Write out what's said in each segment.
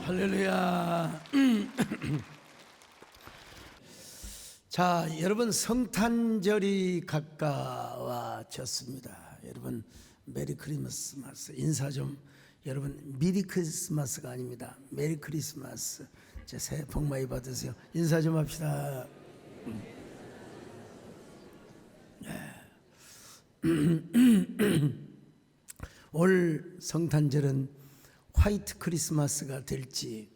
할렐루야. 자, 여러분, 성탄절이 가까워졌습니다. 여러분, 메리 크리스마스 인사 좀. 여러분, 미리 크리스마스가 아닙니다. 메리 크리스마스. 새해 복 많이 받으세요. 인사 좀 합시다. 올 성탄절은 화이트 크리스마스가 될지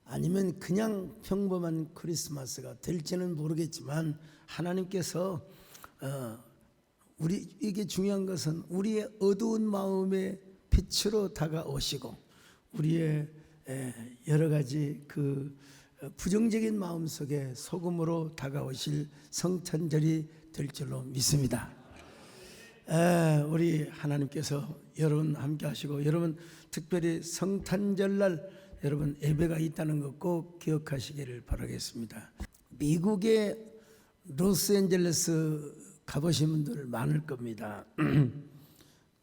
아니면 그냥 평범한 크리스마스가 될지는 모르겠지만, 하나님께서 이게 중요한 것은 우리의 어두운 마음의 빛으로 다가오시고 우리의 여러 가지 그 부정적인 마음 속에 소금으로 다가오실 성탄절이 될 줄로 믿습니다. 우리 하나님께서 여러분 함께 하시고, 여러분 특별히 성탄절날 여러분 예배가 있다는 것 꼭 기억하시기를 바라겠습니다. 미국의 로스앤젤레스 가보신 분들 많을 겁니다.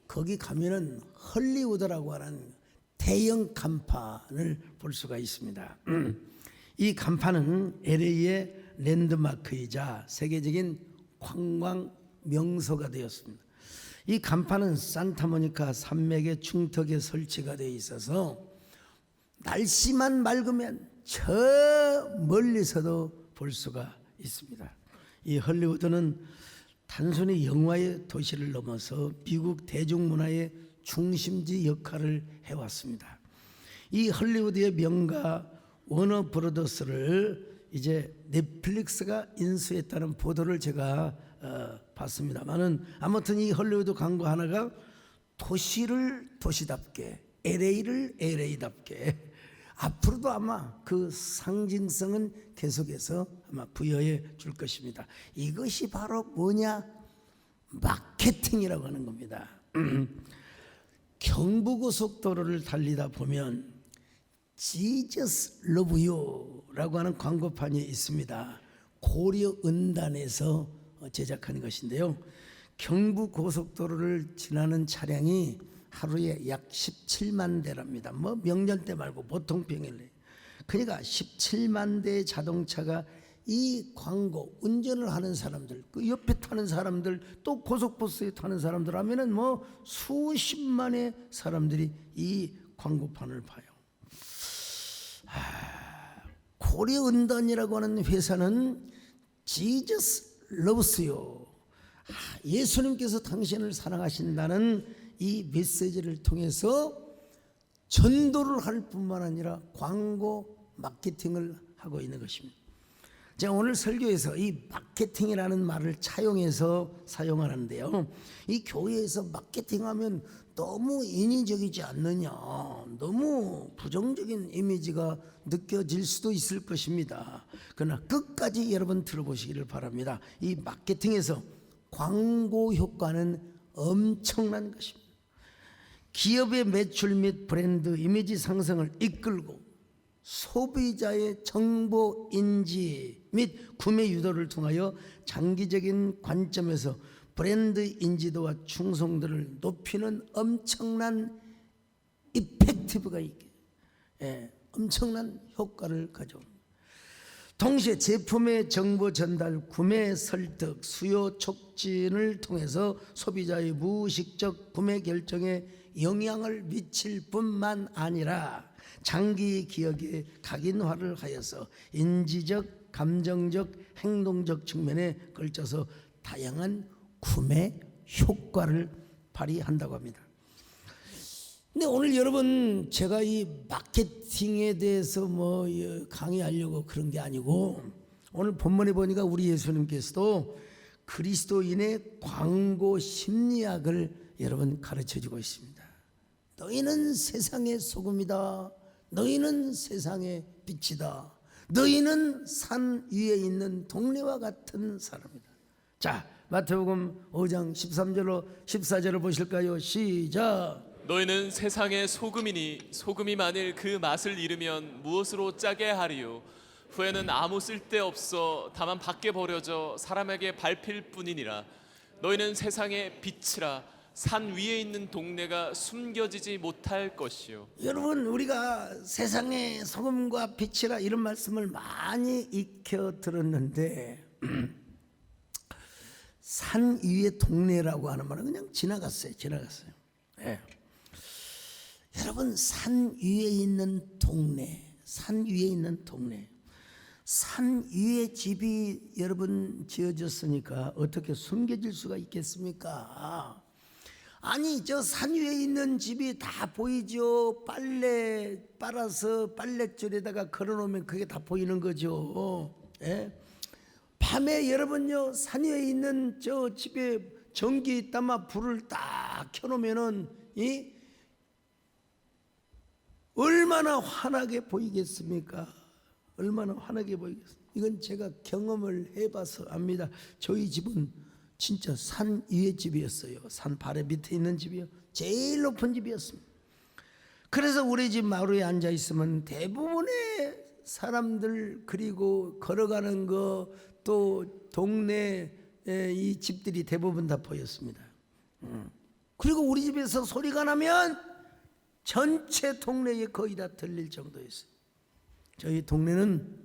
거기 가면은 헐리우드라고 하는 대형 간판을 볼 수가 있습니다. 이 간판은 LA의 랜드마크이자 세계적인 관광 명소가 되었습니다. 이 간판은 산타모니카 산맥의 중턱에 설치가 되어 있어서 날씨만 맑으면 저 멀리서도 볼 수가 있습니다. 이 헐리우드는 단순히 영화의 도시를 넘어서 미국 대중문화의 중심지 역할을 해왔습니다. 이 헐리우드의 명가 워너 브로더스를 이제 넷플릭스가 인수했다는 보도를 제가 봤습니다만은, 아무튼 이 헐리우드 광고 하나가 도시를 도시답게, LA를 LA답게, 앞으로도 아마 그 상징성은 계속해서 아마 부여해 줄 것입니다. 이것이 바로 뭐냐? 마케팅이라고 하는 겁니다. 경부고속도로를 달리다 보면 Jesus Love You라고 하는 광고판이 있습니다. 고려은단에서 제작하는 것인데요, 경부고속도로를 지나는 차량이 하루에 약 17만 대랍니다. 뭐 명절 때 말고 보통 평일. 그러니까 17만 대의 자동차가 이 광고, 운전을 하는 사람들, 그 옆에 타는 사람들, 또 고속버스에 타는 사람들 하면은 뭐 수십만의 사람들이 이 광고판을 봐요. 고려은단이라고 하는 회사는 Jesus loves you, 예수님께서 당신을 사랑하신다는 이 메시지를 통해서 전도를 할 뿐만 아니라 광고 마케팅을 하고 있는 것입니다. 제가 오늘 설교에서 이 마케팅이라는 말을 차용해서 사용하는데요, 이 교회에서 마케팅하면 너무 인위적이지 않느냐, 너무 부정적인 이미지가 느껴질 수도 있을 것입니다. 그러나 끝까지 여러분 들어보시기를 바랍니다. 이 마케팅에서 광고 효과는 엄청난 것입니다. 기업의 매출 및 브랜드 이미지 상승을 이끌고 소비자의 정보 인지 및 구매 유도를 통하여 장기적인 관점에서 브랜드 인지도와 충성도를 높이는 엄청난 이펙티브가 있게, 엄청난 효과를 가져옵니다. 동시에 제품의 정보 전달, 구매 설득, 수요 촉진을 통해서 소비자의 무의식적 구매 결정에 영향을 미칠 뿐만 아니라 장기 기억에 각인화를 하여서 인지적, 감정적, 행동적 측면에 걸쳐서 다양한 구매 효과를 발휘한다고 합니다. 근데 오늘 여러분, 제가 이 마케팅에 대해서 뭐 강의하려고 그런 게 아니고, 오늘 본문에 보니까 우리 예수님께서도 그리스도인의 광고 심리학을 여러분 가르쳐 주고 있습니다. 너희는 세상의 소금이다. 너희는 세상의 빛이다. 너희는 산 위에 있는 동네와 같은 사람이다. 자, 마태복음 5장 13절로 14절을 보실까요? 시작. 너희는 세상의 소금이니 소금이 만일 그 맛을 잃으면 무엇으로 짜게 하리요? 후에는 아무 쓸데없어 다만 밖에 버려져 사람에게 밟힐 뿐이니라. 너희는 세상의 빛이라. 산 위에 있는 동네가 숨겨지지 못할 것이요. 여러분, 우리가 세상의 소금과 빛이라 이런 말씀을 많이 익혀 들었는데 산 위의 동네라고 하는 말은 그냥 지나갔어요. 예. 여러분, 산 위에 있는 동네, 산 위에 집이 여러분 지어졌으니까 어떻게 숨겨질 수가 있겠습니까? 아니, 저 산 위에 있는 집이 다 보이죠. 빨래 빨아서 빨랫줄에다가 걸어놓으면 그게 다 보이는 거죠. 예? 밤에 여러분요, 산 위에 있는 저 집에 전기 있다마 불을 딱 켜놓으면은 얼마나 환하게 보이겠습니까? 얼마나 환하게 보이겠습니까? 이건 제가 경험을 해봐서 압니다. 저희 집은 진짜 산 위의 집이었어요. 산 바로 밑에 있는 집이요. 제일 높은 집이었습니다. 그래서 우리 집 마루에 앉아 있으면 대부분의 사람들, 그리고 걸어가는 거, 또 동네 이 집들이 대부분 다 보였습니다. 그리고 우리 집에서 소리가 나면 전체 동네에 거의 다 들릴 정도였어요. 저희 동네는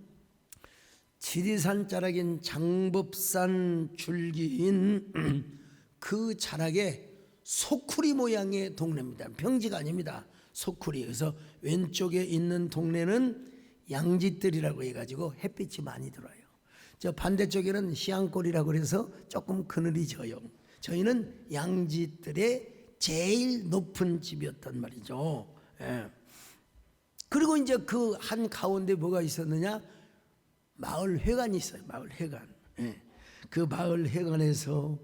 지리산 자락인 장법산 줄기인 그 자락에 소쿠리 모양의 동네입니다. 평지가 아닙니다. 소쿠리. 그래서 왼쪽에 있는 동네는 양지뜰이라고 해가지고 햇빛이 많이 들어요. 저 반대쪽에는 희양골이라고 해서 조금 그늘이 져요. 저희는 양지뜰의 제일 높은 집이었단 말이죠. 예. 그리고 이제 그 한 가운데 뭐가 있었느냐? 마을 회관이 있어요. 마을 회관. 예. 그 마을 회관에서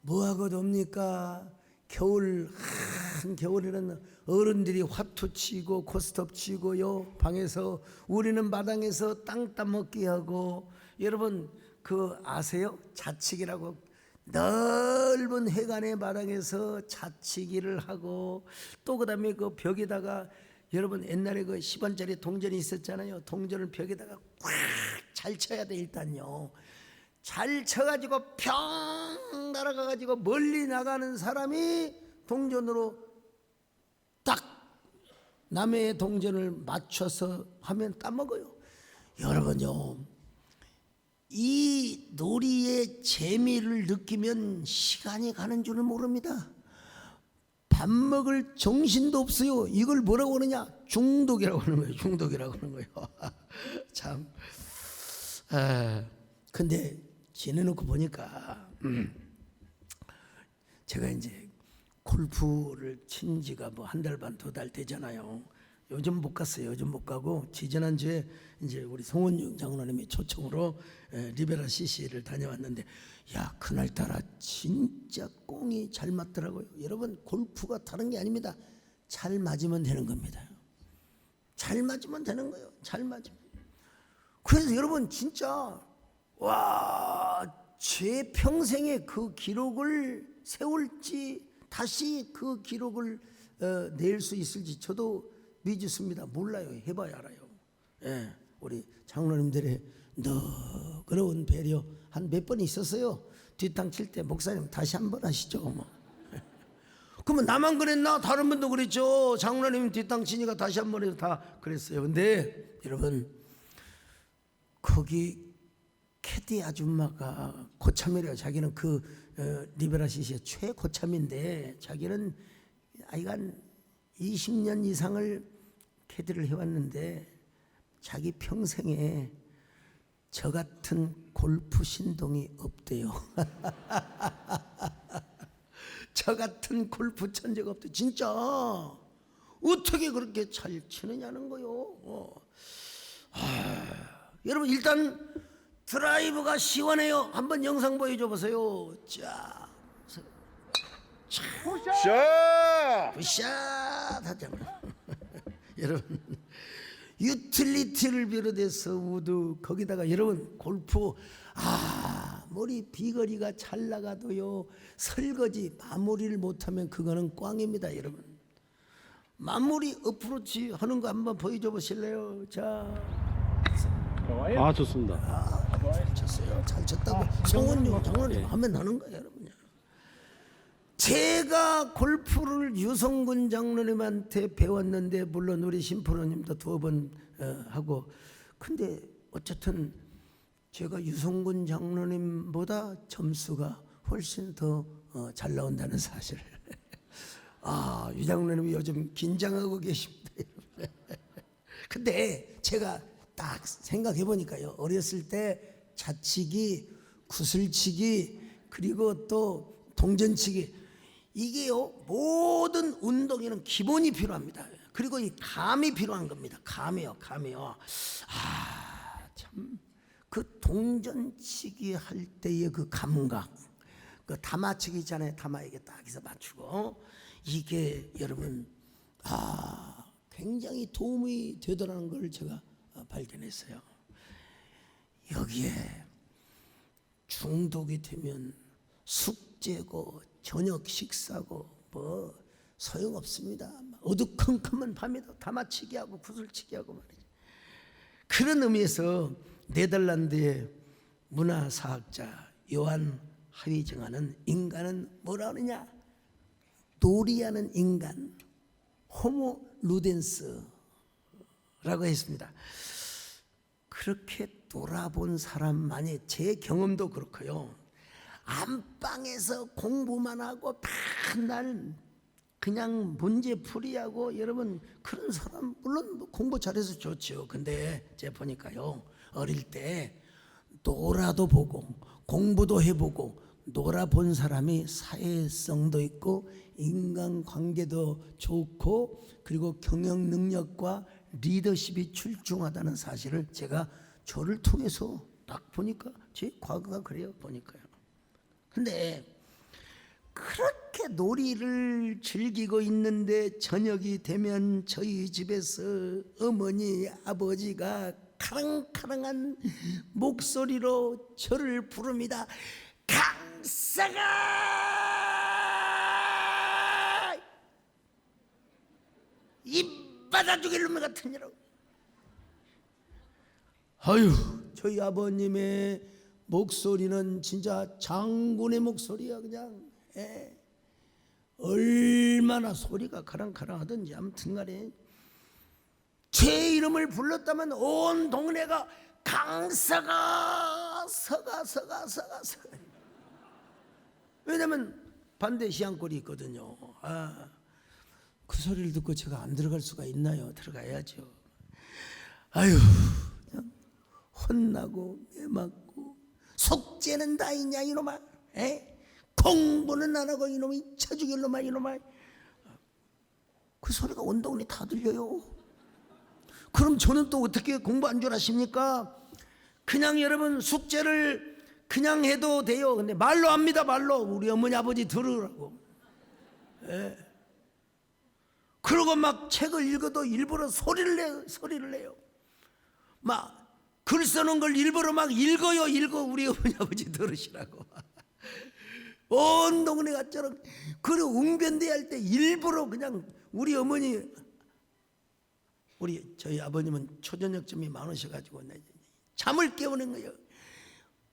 뭐하고 놉니까? 겨울에는 어른들이 화투 치고 고스톱 치고요. 방에서, 우리는 마당에서 땅 따먹기 하고. 여러분 그 아세요? 자치기라고 넓은 회관의 마당에서 자치기를 하고, 또 그다음에 그 벽에다가 여러분 옛날에 그 10원짜리 동전이 있었잖아요. 동전을 벽에다가 꽉 잘 쳐야 돼. 일단요 잘 쳐가지고 평 날아가가지고 멀리 나가는 사람이 동전으로 딱 남의 동전을 맞춰서 하면 따먹어요. 여러분요, 이 놀이의 재미를 느끼면 시간이 가는 줄을 모릅니다. 밥 먹을 정신도 없어요. 이걸 뭐라고 하느냐? 중독이라고 하는 거예요. 중독이라고 하는 거예요. 참. 근데 지내놓고 보니까 제가 이제 골프를 친 지가 뭐 한 달 반, 2달 되잖아요. 요즘 못 갔어요. 요즘 못 가고 지지난주에 이제 우리 송원영 장로님의 초청으로 리베라 CC를 다녀왔는데, 야, 그날따라 진짜 꽁이 잘 맞더라고요. 여러분, 골프가 다른 게 아닙니다. 잘 맞으면 되는 겁니다. 잘 맞으면 되는 거예요. 잘 맞으면. 그래서 여러분 진짜 제 평생에 그 기록을 세울지 다시 그 기록을 낼 수 있을지 저도 미지수입니다. 몰라요. 해봐야 알아요. 예, 우리 장로님들의 너그러운 배려 한 몇 번 있었어요. 뒷땅 칠 때 목사님 다시 한번 하시죠. 뭐. 그러면 나만 그랬나? 다른 분도 그랬죠. 장로님 뒷땅 치니까 다시 한번 해도 다 그랬어요. 근데 여러분, 거기 캐디 아줌마가 고참이래요. 자기는 그 리베라 CC의 최고참인데, 자기는 아이가 한 20년 이상을 캐디를 해왔는데 자기 평생에 저 같은 골프 신동이 없대요. 저 같은 골프 천재가 없대. 진짜 어떻게 그렇게 잘 치느냐는 거요. 여러분, 일단 드라이브가 시원해요. 한번 영상 보여줘 보세요. 자, 굿샷 하잖아. 여러분, 유틸리티를 비롯해서 우드, 거기다가 여러분 골프, 머리 비거리가 잘 나가도요, 설거지 마무리를 못하면 그거는 꽝입니다. 여러분, 마무리 어프로치 하는 거 한번 보여줘 보실래요? 자, 아, 좋습니다. 잘 쳤어요. 잘 쳤다고 송원용 장로님 하면 하는 거예요, 여러분. 제가 골프를 유성군 장로님한테 배웠는데, 물론 우리 심프로님도 2번 하고, 근데 어쨌든 제가 유성군 장로님보다 점수가 훨씬 더 잘 나온다는 사실. 아, 유 장로님이 요즘 긴장하고 계십니다. 근데 제가 딱 생각해 보니까요, 어렸을 때 자치기, 구슬치기, 그리고 또 동전치기, 이게요 모든 운동에는 기본이 필요합니다. 그리고 이 감이 필요한 겁니다. 감이요. 아, 참 그 동전치기 할 때의 그 감각, 그 다마치기 있잖아요. 다마 이게 딱 해서 맞추고, 이게 여러분 굉장히 도움이 되더라는 걸 제가 발견했어요. 여기에 중독이 되면 숙제고 저녁 식사고 뭐 소용없습니다. 어두컴컴한 밤에도 다마치기하고 구슬치기하고 말이죠. 그런 의미에서 네덜란드의 문화사학자 요한 하위정하는 인간은 뭐라 하느냐, 놀이하는 인간, 호모 루덴스라고 했습니다. 그렇게 놀아본 사람만이, 제 경험도 그렇고요, 안방에서 공부만 하고 맨날 그냥 문제 풀이하고, 여러분 그런 사람 물론 공부 잘해서 좋죠. 근데 제가 보니까요, 어릴 때 놀아도 보고 공부도 해보고 놀아본 사람이 사회성도 있고 인간관계도 좋고, 그리고 경영 능력과 리더십이 출중하다는 사실을 제가 저를 통해서 딱 보니까, 제 과거가 그래요, 보니까요. 근데 그렇게 놀이를 즐기고 있는데 저녁이 되면 저희 집에서 어머니 아버지가 카랑카랑한 목소리로 저를 부릅니다. 강사가 입 받아 죽일 놈 같은 이라고. 아유, 저희 아버님의 목소리는 진짜 장군의 목소리야. 그냥 얼마나 소리가 가랑가랑하든지, 아무튼 간에 제 이름을 불렀다면 온 동네가 강사가 서가. 왜냐면 반대 시향골이 있거든요. 그 소리를 듣고 제가 안 들어갈 수가 있나요? 들어가야죠. 아유, 그냥 혼나고 매맞고, 속죄는 다 있냐 이놈아, 공부는 안 하고 이놈이 쳐죽일 놈아, 이놈아. 그 소리가 온 동네 다 들려요. 그럼 저는 또 어떻게 공부한 줄 아십니까? 그냥 여러분 숙제를 그냥 해도 돼요. 근데 말로 합니다. 말로. 우리 어머니 아버지 들으라고. 그러고 막 책을 읽어도 일부러 소리를 내요. 막 글 써놓은 걸 일부러 막 읽어 우리 어머니 아버지 들으시라고. 온 동네가 저런. 그리고 웅변대 할 때 일부러 그냥 우리 어머니, 저희 아버님은 초저녁쯤이 많으셔가지고 잠을 깨우는 거예요.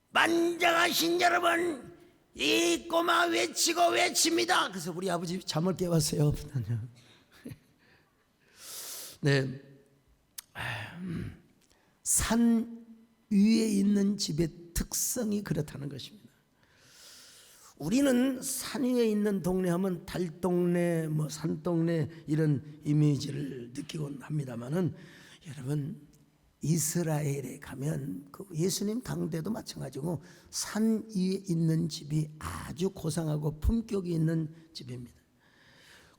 만장하신 여러분, 이 꼬마 외칩니다. 그래서 우리 아버지 잠을 깨웠어요. 네, 산 위에 있는 집의 특성이 그렇다는 것입니다. 우리는 산 위에 있는 동네 하면 달동네, 뭐 산동네 이런 이미지를 느끼곤 합니다만은, 여러분 이스라엘에 가면 그 예수님 당대도 마찬가지고 산 위에 있는 집이 아주 고상하고 품격이 있는 집입니다.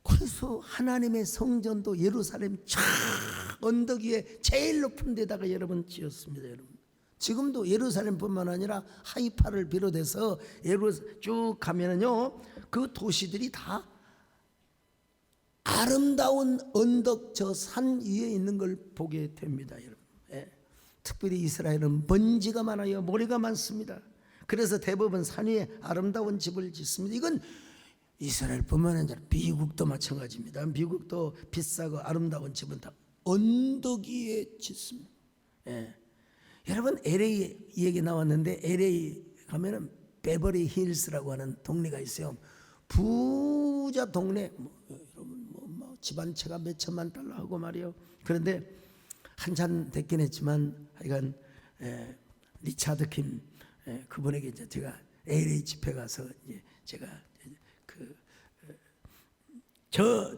그래서 하나님의 성전도 예루살렘 쫙 언덕 위에 제일 높은 데다가 여러분 지었습니다. 여러분 지금도 예루살렘뿐만 아니라 하이파를 비롯해서 쭉 가면은요, 그 도시들이 다 아름다운 언덕 저 산 위에 있는 걸 보게 됩니다, 여러분. 특별히 이스라엘은 먼지가 많아요. 모래가 많습니다. 그래서 대부분 산 위에 아름다운 집을 짓습니다. 이건 이스라엘뿐만 아니라 미국도 마찬가지입니다. 미국도 비싸고 아름다운 집은 다 언덕 위에 짓습니다. 여러분 LA 얘기 나왔는데 LA 가면은 베버리 힐스라고 하는 동네가 있어요. 부자 동네. 여러분 뭐 집안채가 몇 천만 달러 하고 말이요. 그런데 한참 됐긴 했지만 하여간 리차드 킴 그분에게 이제 제가 LA 집회 가서 이제 제가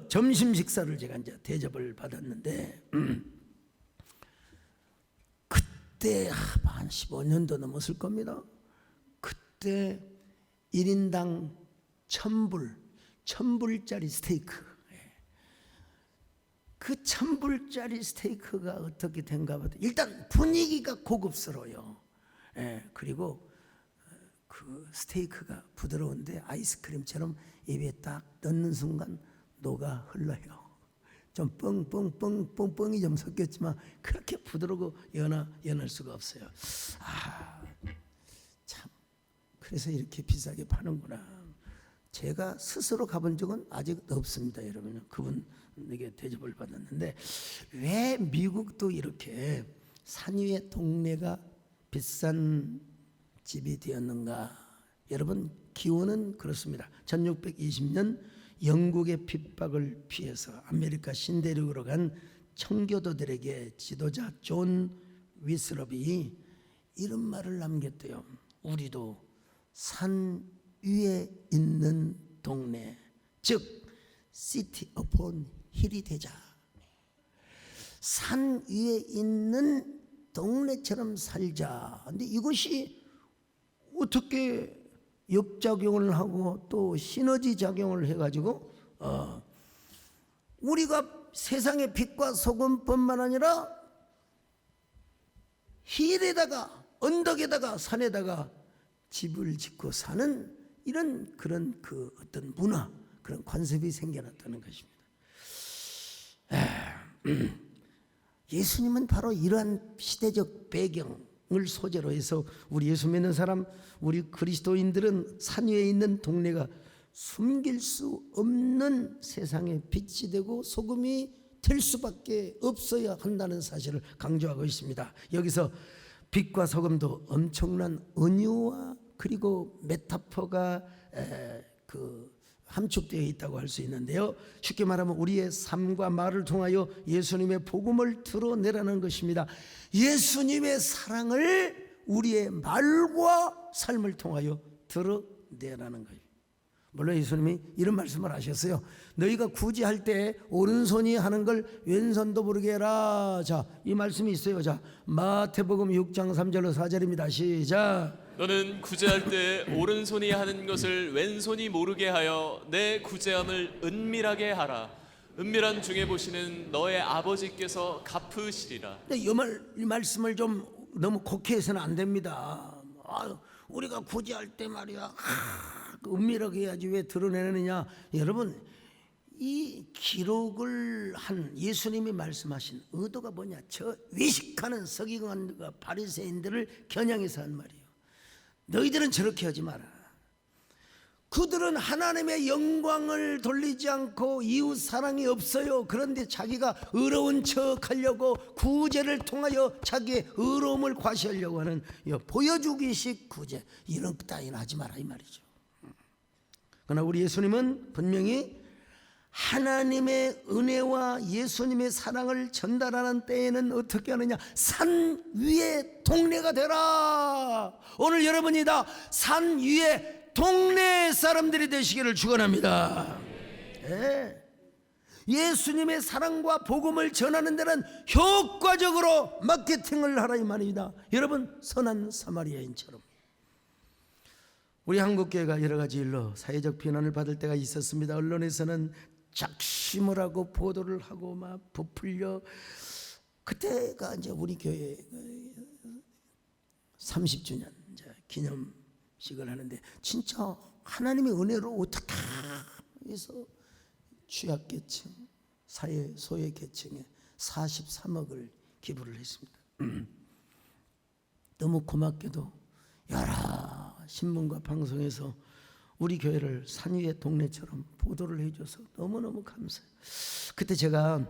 점심 식사를 제가 이제 대접을 받았는데 그때 한 15년도 넘었을 겁니다. 그때 1인당 1000불짜리 스테이크. 그 1000불짜리 스테이크가 어떻게 된가 보다. 일단 분위기가 고급스러워요. 그리고 그 스테이크가 부드러운데 아이스크림처럼 입에 딱 넣는 순간 녹아 흘러요. 좀 뻥뻥이 좀 섞였지만 그렇게 부드럽고 연할 수가 없어요. 참 그래서 이렇게 비싸게 파는구나. 제가 스스로 가본 적은 아직 없습니다, 여러분. 그분에게 대접을 받았는데 왜 미국도 이렇게 산 위의 동네가 비싼 집이 되었는가? 여러분 기원은 그렇습니다. 1620년 영국의 핍박을 피해서 아메리카 신대륙으로 간 청교도들에게 지도자 존 위슬럽이 이런 말을 남겼대요. 우리도 산 위에 있는 동네, 즉 시티 어폰 힐이 되자. 산 위에 있는 동네처럼 살자. 근데 이것이 어떻게 역작용을 하고 또 시너지 작용을 해가지고 우리가 세상의 빛과 소금뿐만 아니라 힐에다가 언덕에다가 산에다가 집을 짓고 사는 이런 그런 그 어떤 문화, 그런 관습이 생겨났다는 것입니다. 예수님은 바로 이러한 시대적 배경을 소재로 해서 우리 예수 믿는 사람, 우리 그리스도인들은 산 위에 있는 동네가 숨길 수 없는 세상의 빛이 되고 소금이 될 수밖에 없어야 한다는 사실을 강조하고 있습니다. 여기서 빛과 소금도 엄청난 은유와 그리고 메타포가 함축되어 있다고 할 수 있는데요. 쉽게 말하면 우리의 삶과 말을 통하여 예수님의 복음을 드러내라는 것입니다. 예수님의 사랑을 우리의 말과 삶을 통하여 드러내라는 거예요. 물론 예수님이 이런 말씀을 하셨어요. 너희가 굳이 할 때 오른손이 하는 걸 왼손도 모르게 해라. 자, 이 말씀이 있어요. 자, 마태복음 6장 3절로 4절입니다. 시작. 너는 구제할 때 오른손이 하는 것을 왼손이 모르게 하여 내 구제함을 은밀하게 하라. 은밀한 중에 보시는 너의 아버지께서 갚으시리라. 근데 이 말씀을 좀 너무 곡해해서는 안 됩니다. 우리가 구제할 때 말이야 은밀하게 해야지 왜 드러내느냐. 여러분 이 기록을 한 예수님이 말씀하신 의도가 뭐냐. 저 외식하는 서기관과 바리새인들을 겨냥해서 한 말이에요. 너희들은 저렇게 하지 마라. 그들은 하나님의 영광을 돌리지 않고 이웃 사랑이 없어요. 그런데 자기가 의로운 척 하려고 구제를 통하여 자기의 의로움을 과시하려고 하는 보여주기식 구제, 이런 따위는 하지 마라 이 말이죠. 그러나 우리 예수님은 분명히 하나님의 은혜와 예수님의 사랑을 전달하는 때에는 어떻게 하느냐. 산 위의 동네가 되라. 오늘 여러분이 다 산 위의 동네 사람들이 되시기를 축원합니다. 예수님의 사랑과 복음을 전하는 데는 효과적으로 마케팅을 하라 이 말입니다. 여러분 선한 사마리아인처럼. 우리 한국교회가 여러 가지 일로 사회적 비난을 받을 때가 있었습니다. 언론에서는 작심을 하고 보도를 하고 막 부풀려. 그때가 이제 우리 교회 30주년 이제 기념식을 하는데 진짜 하나님의 은혜로 어떻게 해서 취약계층, 사회 소외계층에 43억을 기부를 했습니다. 너무 고맙게도 여러 신문과 방송에서 우리 교회를 산 위의 동네처럼 보도를 해줘서 너무너무 감사해요. 그때 제가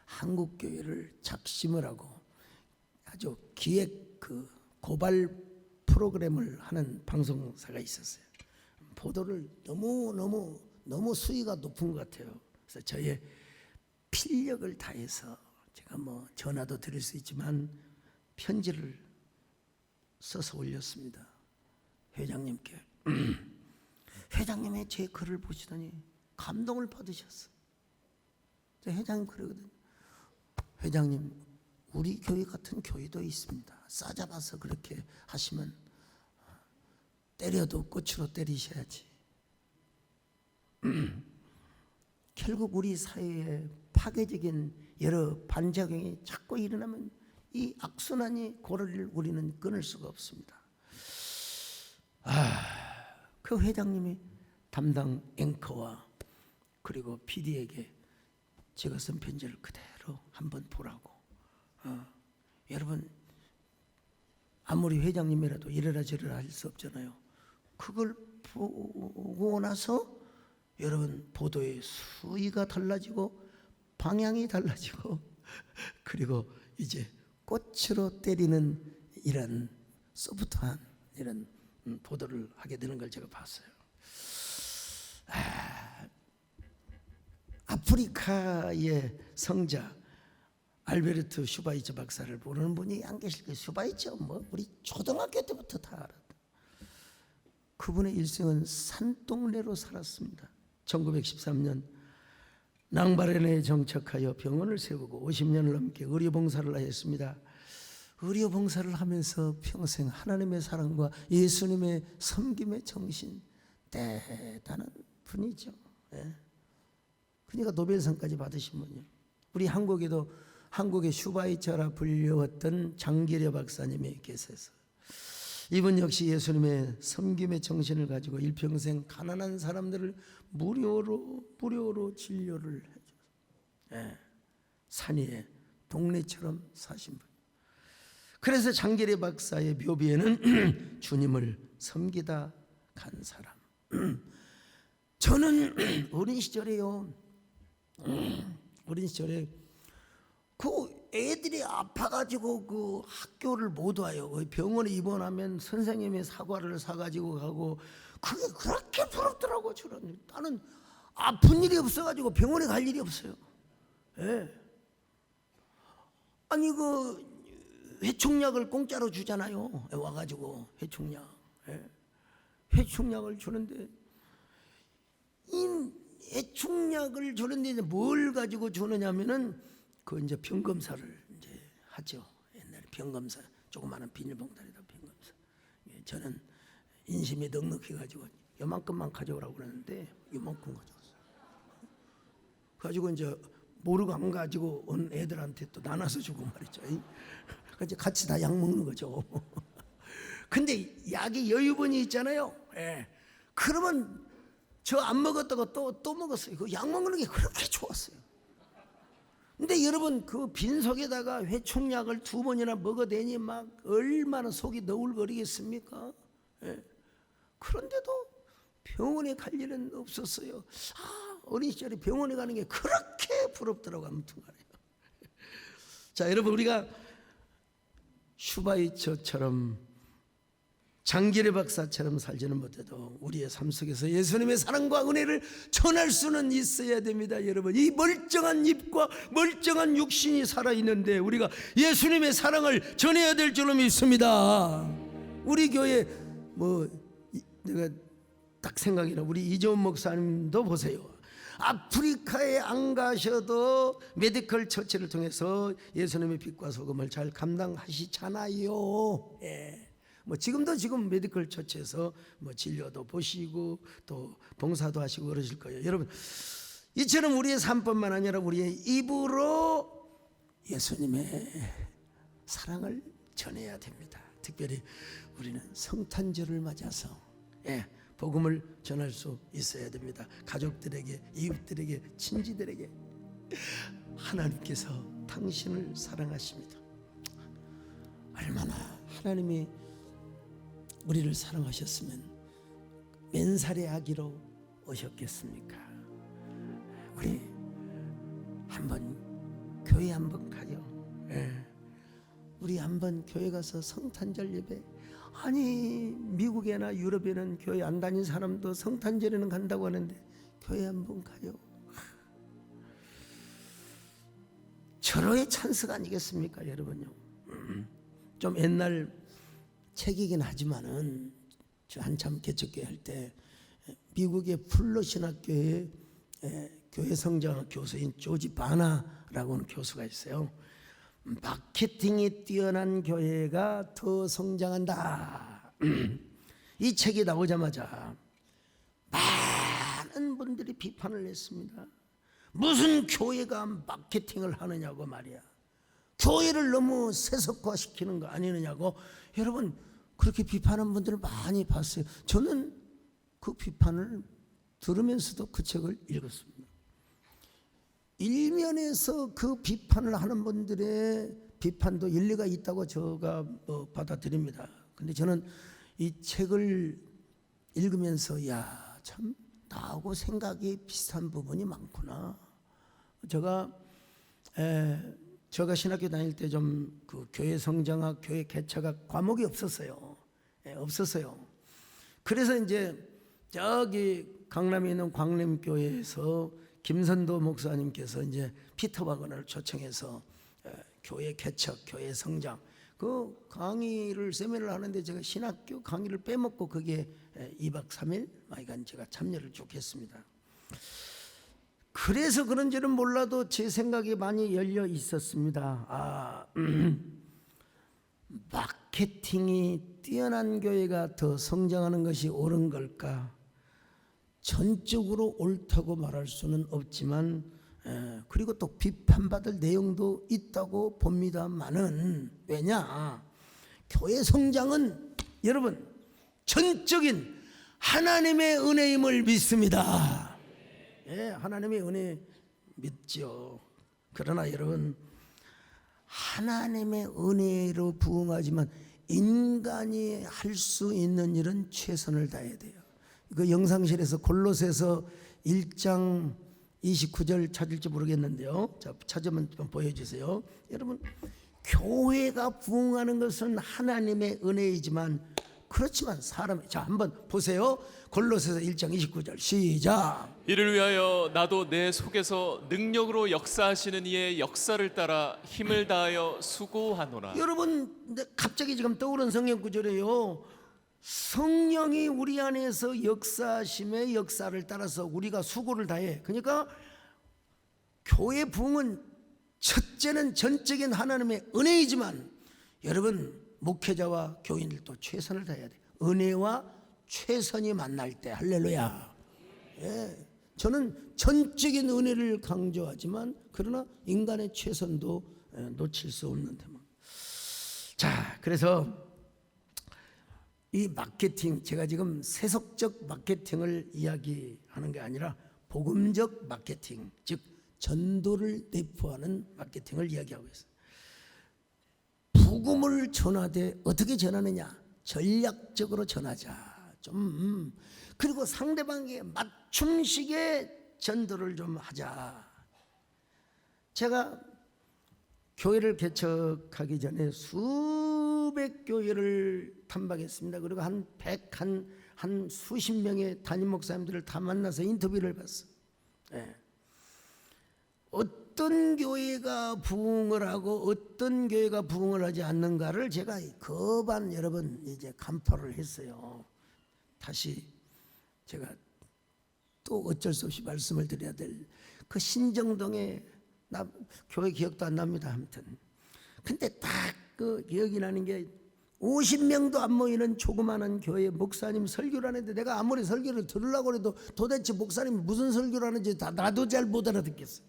한국교회를 작심을 하고 아주 기획 그 고발 프로그램을 하는 방송사가 있었어요. 보도를 너무 수위가 높은 것 같아요. 그래서 저의 필력을 다해서 제가 뭐 전화도 드릴 수 있지만 편지를 써서 올렸습니다. 회장님께. 회장님이 제 글을 보시더니 감동을 받으셨어요. 회장님 그러거든요. 회장님, 우리 교회 같은 교회도 있습니다. 싸잡아서 그렇게 하시면 때려도 꽃으로 때리셔야지. 결국 우리 사회에 파괴적인 여러 반작용이 자꾸 일어나면 이 악순환이 고리를 우리는 끊을 수가 없습니다. 그 회장님이 담당 앵커와 그리고 PD에게 제가 쓴 편지를 그대로 한번 보라고. 여러분, 아무리 회장님이라도 이래라 저래라 할 수 없잖아요. 그걸 보고 나서 여러분 보도의 수위가 달라지고 방향이 달라지고 그리고 이제 꽃으로 때리는 이런 소프트한 이런 보도를 하게 되는 걸 제가 봤어요. 아프리카의 성자 알베르트 슈바이처 박사를 모르는 분이 안 계실 거예요. 슈바이처 뭐 우리 초등학교 때부터 다 알았다. 그분의 일생은 산동네로 살았습니다. 1913년 낭바렌에 정착하여 병원을 세우고 50년을 넘게 의료봉사를 하였습니다. 의료봉사를 하면서 평생 하나님의 사랑과 예수님의 섬김의 정신, 대단한 분이죠. 그러니까 노벨상까지 받으신 분이에요. 우리 한국에도 한국의 슈바이처라 불렸던 장기려 박사님이 계셔서 이분 역시 예수님의 섬김의 정신을 가지고 일평생 가난한 사람들을 무료로 진료를 해줘요. 산 위에 동네처럼 사신 분. 그래서 장기려 박사의 묘비에는 주님을 섬기다 간 사람. 저는 어린 시절에요. 어린 시절에 그 애들이 아파가지고 그 학교를 못 와요. 병원에 입원하면 선생님이 사과를 사가지고 가고 그게 그렇게 부럽더라고. 저는 나는 아픈 일이 없어가지고 병원에 갈 일이 없어요. 아니 그 회충약을 공짜로 주잖아요. 와가지고 회충약, 회충약을 주는데 이 회충약을 주는데 뭘 가지고 주느냐면은 그 이제 병 검사를 이제 하죠. 옛날에 병 검사 조그마한 비닐봉다리다 병 검사. 저는 인심이 넉넉해가지고 요만큼만 가져오라고 그러는데 요만큼 가져왔어요. 가지고 이제 모르고 안 가지고 온 애들한테 또 나눠서 주고 말이죠. 그래서 같이 다 약 먹는 거죠. 근데 약이 여유분이 있잖아요. 그러면 저 안 먹었다고 또 먹었어요. 그 약 먹는 게 그렇게 좋았어요. 근데 여러분 그 빈속에다가 회충약을 2번이나 먹어대니 막 얼마나 속이 너울거리겠습니까? 그런데도 병원에 갈 일은 없었어요. 어린 시절에 병원에 가는 게 그렇게 부럽더라고. 아무튼 간에. 자, 여러분 우리가 슈바이처처럼 장기려 박사처럼 살지는 못해도 우리의 삶 속에서 예수님의 사랑과 은혜를 전할 수는 있어야 됩니다. 여러분 이 멀쩡한 입과 멀쩡한 육신이 살아있는데 우리가 예수님의 사랑을 전해야 될 줄로 믿습니다. 우리 교회 뭐 내가 딱 생각이 나. 우리 이재원 목사님도 보세요. 아프리카에 안 가셔도 메디컬 처치를 통해서 예수님의 빛과 소금을 잘 감당하시잖아요. 뭐 지금 메디컬 처치에서 뭐 진료도 보시고 또 봉사도 하시고 그러실 거예요. 여러분 이처럼 우리의 삶뿐만 아니라 우리의 입으로 예수님의 사랑을 전해야 됩니다. 특별히 우리는 성탄절을 맞아서 복음을 전할 수 있어야 됩니다. 가족들에게, 이웃들에게, 친지들에게 하나님께서 당신을 사랑하십니다. 얼마나 하나님이 우리를 사랑하셨으면 맨살의 아기로 오셨겠습니까? 우리 한번 교회 한번 가요. 우리 한번 교회 가서 성탄절 예배. 아니 미국이나 유럽에는 교회 안 다닌 사람도 성탄절에는 간다고 하는데 교회 한번 가요. 절호의 찬스가 아니겠습니까 여러분요. 좀 옛날 책이긴 하지만은 저 한참 개척교회 할 때 미국의 풀로 신학교의 교회 성장학 교수인 조지 바나라고 하는 교수가 있어요. 마케팅이 뛰어난 교회가 더 성장한다. 이 책이 나오자마자 많은 분들이 비판을 했습니다. 무슨 교회가 마케팅을 하느냐고 말이야. 교회를 너무 세속화시키는 거 아니느냐고. 여러분 그렇게 비판하는 분들을 많이 봤어요. 저는 그 비판을 들으면서도 그 책을 읽었습니다. 일면에서 그 비판을 하는 분들의 비판도 일리가 있다고 제가 받아들입니다. 근데 저는 이 책을 읽으면서 야, 참 나하고 생각이 비슷한 부분이 많구나. 제가 신학교 다닐 때 좀 그 교회 성장학, 교회 개척학 과목이 없었어요. 없었어요. 그래서 이제 저기 강남에 있는 광림교회에서 김선도 목사님께서 이제 피터 바거너를 초청해서 교회 개척, 교회 성장 그 강의를 세미나를 하는데 제가 신학교 강의를 빼먹고 그게 2박 3일 하여간 제가 참여를 쭉 했습니다. 그래서 그런지는 몰라도 제 생각이 많이 열려 있었습니다. 마케팅이 뛰어난 교회가 더 성장하는 것이 옳은 걸까? 전적으로 옳다고 말할 수는 없지만 그리고 또 비판받을 내용도 있다고 봅니다만은 왜냐? 교회 성장은 여러분 전적인 하나님의 은혜임을 믿습니다. 하나님의 은혜 믿죠. 그러나 여러분 하나님의 은혜로 부응하지만 인간이 할 수 있는 일은 최선을 다해야 돼요. 그 영상실에서 골로새서 1장 29절 찾을지 모르겠는데요. 자, 찾으면 좀 보여주세요. 여러분 교회가 부응하는 것은 하나님의 은혜이지만 그렇지만 사람이 자 한번 보세요. 골로새서 1장 29절 시작. 이를 위하여 나도 내 속에서 능력으로 역사하시는 이의 역사를 따라 힘을 다하여 수고하노라. 여러분 갑자기 지금 떠오른 성경 구절이에요. 성령이 우리 안에서 역사하심의 역사를 따라서 우리가 수고를 다해. 그러니까 교회 부흥은 첫째는 전적인 하나님의 은혜이지만 여러분 목회자와 교인들도 최선을 다해야 돼. 은혜와 최선이 만날 때 할렐루야. 저는 전적인 은혜를 강조하지만 그러나 인간의 최선도 놓칠 수 없는데 자 그래서 이 마케팅 제가 지금 세속적 마케팅을 이야기하는 게 아니라 복음적 마케팅 즉 전도를 내포하는 마케팅을 이야기하고 있어요. 복음을 전하되 어떻게 전하느냐? 전략적으로 전하자. 좀 그리고 상대방에게 맞춤식의 전도를 좀 하자. 제가 교회를 개척하기 전에 수백 교회를 탐방했습니다. 그리고 한 수십 명의 담임 목사님들을 다 만나서 인터뷰를 봤어요. 어떤 교회가 부흥을 하고 어떤 교회가 부흥을 하지 않는가를 제가 거반 여러분 이제 간파를 했어요. 다시 제가 또 어쩔 수 없이 말씀을 드려야 될 그 신정동에 나 교회 기억도 안 납니다. 아무튼 근데 딱 그 기억이 나는 게 50명도 안 모이는 조그마한 교회 목사님 설교를 하는데 내가 아무리 설교를 들으려고 해도 도대체 목사님이 무슨 설교를 하는지 나도 잘 못 알아듣겠어요.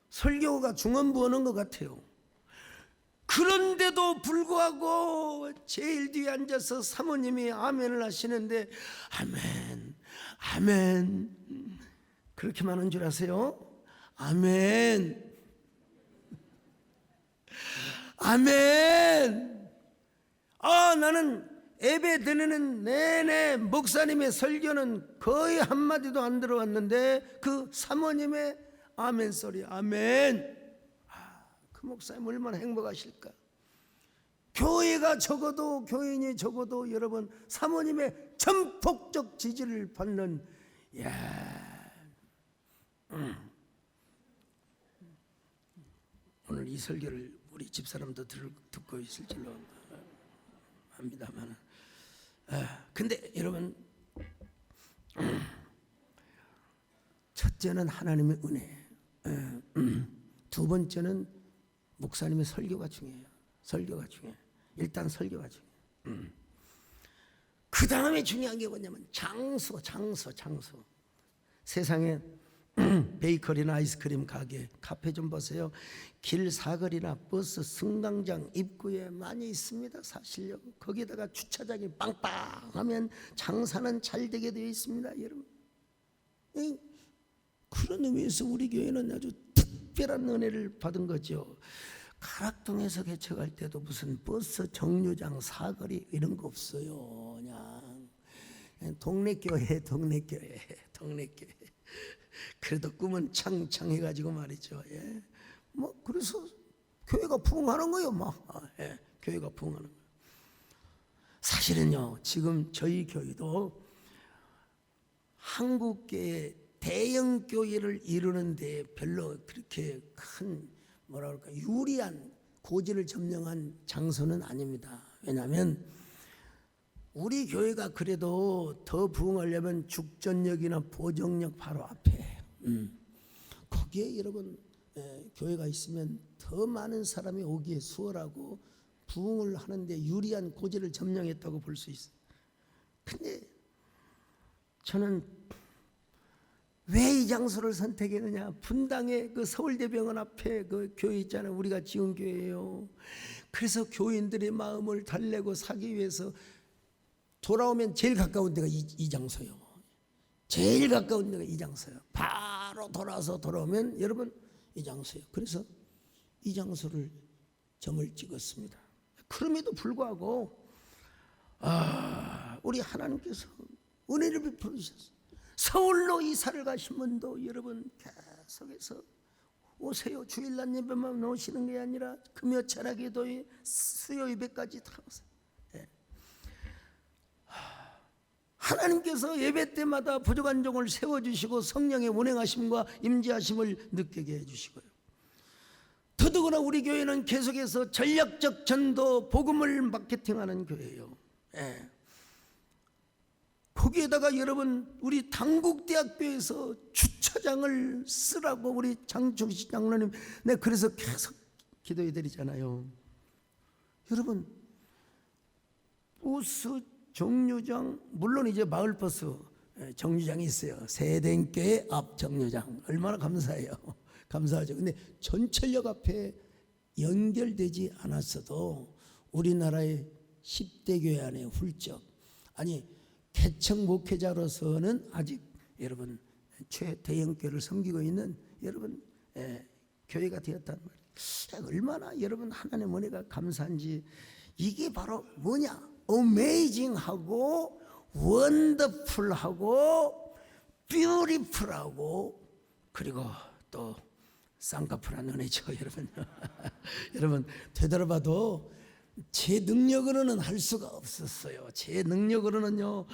설교가 중언부언한 것 같아요. 그런데도 불구하고 제일 뒤에 앉아서 사모님이 아멘을 하시는데 아멘 아멘 그렇게만 한 줄 아세요? 아멘 아멘. 나는 예배 드리는 내내 목사님의 설교는 거의 한마디도 안 들어왔는데 그 사모님의 아멘 소리 아멘. 그 목사님 얼마나 행복하실까. 교회가 적어도, 교인이 적어도 여러분 사모님의 전폭적 지지를 받는, 오늘 이 설교를 우리 집사람도 듣고 있을 줄로 합니다만, 근데 여러분, 첫째는 하나님의 은혜, 두 번째는 목사님의 설교가 중요해요. 설교가 중요해요. 일단 설교가 중요해요. 그 다음에 중요한 게 뭐냐면 장소. 세상에 베이커리나 아이스크림 가게, 카페 좀 보세요. 길 사거리나 버스 승강장 입구에 많이 있습니다. 사실요. 거기다가 주차장이 빵빵하면 장사는 잘 되게 되어 있습니다, 여러분. 그런 의미에서 우리 교회는 아주 특별한 은혜를 받은 거죠. 가락동에서 개척할 때도 무슨 버스 정류장 사거리 이런 거 없어요. 그냥 동네 교회. 그래도 꿈은 창창해가지고 말이죠. 뭐 그래서 교회가 부흥하는 거예요. 교회가 부흥하는 거예요. 사실은요, 지금 저희 교회도 한국계의 대형 교회를 이루는데 별로 그렇게 큰 뭐라 그럴까 유리한 고지를 점령한 장소는 아닙니다. 왜냐하면 우리 교회가 그래도 더 부흥하려면 죽전역이나 보정역 바로 앞에 거기에 여러분 교회가 있으면 더 많은 사람이 오기에 수월하고 부흥을 하는데 유리한 고지를 점령했다고 볼 수 있어요. 근데 저는 왜 이 장소를 선택했느냐? 분당의 그 서울대병원 앞에 그 교회 있잖아요. 우리가 지은 교회예요. 그래서 교인들의 마음을 달래고 사기 위해서 돌아오면 제일 가까운 데가 이 장소요. 제일 가까운 데가 이 장소요. 바로 돌아오면 여러분 이 장소요. 그래서 이 장소를 점을 찍었습니다. 그럼에도 불구하고 우리 하나님께서 은혜를 베풀어 주셨어요. 서울로 이사를 가신 분도 여러분 계속해서 오세요. 주일날 예배만 오시는 게 아니라 금요 철학기도회 수요 예배까지 다 오세요. 하나님께서 예배 때마다 부족한 종을 세워주시고 성령의 운행하심과 임재하심을 느끼게 해주시고요. 더더구나 우리 교회는 계속해서 전략적 전도 복음을 마케팅하는 교회예요. 거기에다가 여러분 우리 당국대학교에서 주차장을 쓰라고 우리 장충식 장로님 그래서 계속 기도해 드리잖아요. 여러분 버스 정류장 물론 이제 마을버스 정류장이 있어요. 세den교회 앞 정류장 얼마나 감사해요. 감사하죠. 근데 전철역 앞에 연결되지 않았어도 우리나라의 10대 교회 안에 훌쩍 개척 목회자로서는 아직 여러분 최대형 교회를 섬기고 있는 여러분 교회가 되었단 말이에요. 얼마나 여러분 하나님의 은혜가 감사한지. 이게 바로 뭐냐? 어메이징하고 원더풀하고 뷰티풀하고 그리고 또 쌍꺼풀한 은혜죠, 여러분. 여러분 되돌아봐도 제 능력으로는 할 수가 없었어요. 제 능력으로는요